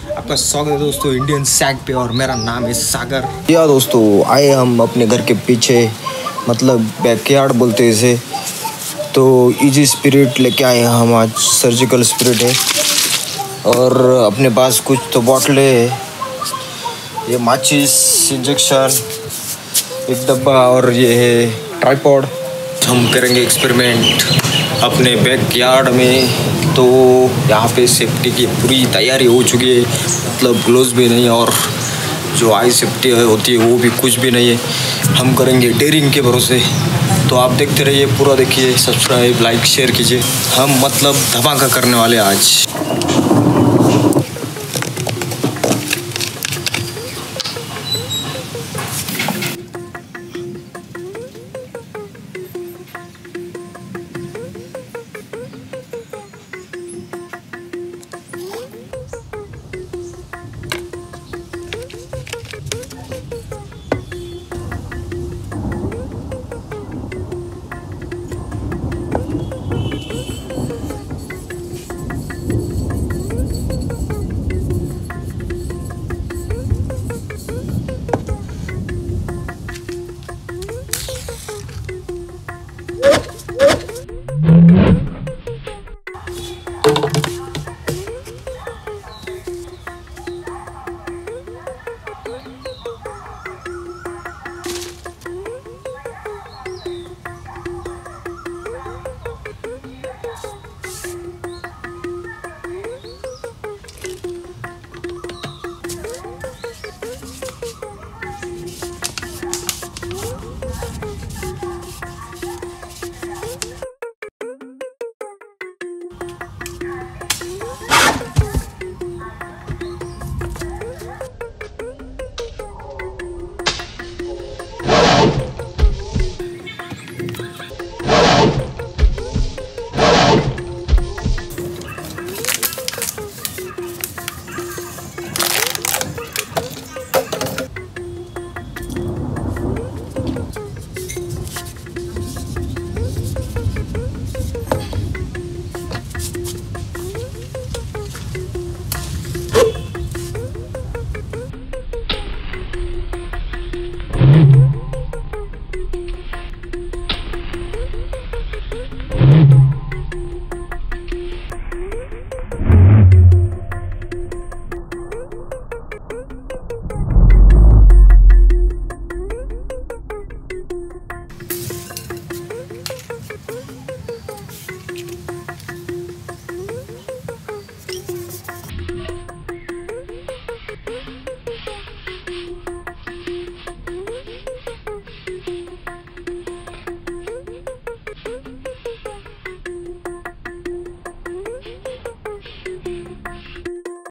आपका स्वागत है दोस्तों इंडियन सैग पे और मेरा नाम है सागर। या दोस्तों आए हम अपने घर के पीछे, मतलब बैकयार्ड बोलते हैं इसे, तो इजी स्पिरिट लेके आए हैं हम। आज सर्जिकल स्पिरिट है और अपने पास कुछ तो बॉटलें है, ये माचिस, इंजेक्शन, एक डब्बा और ये है ट्राइपॉड। हम करेंगे एक्सपेरिमेंट अपने बैकयार्ड में। तो यहाँ पे सेफ्टी की पूरी तैयारी हो चुकी है, मतलब ग्लोव्स भी नहीं और जो आई सेफ्टी होती है वो भी कुछ भी नहीं है। हम करेंगे डेयरिंग के भरोसे। तो आप देखते रहिए, पूरा देखिए, सब्सक्राइब, लाइक, शेयर कीजिए। हम मतलब धमाका करने वाले आज।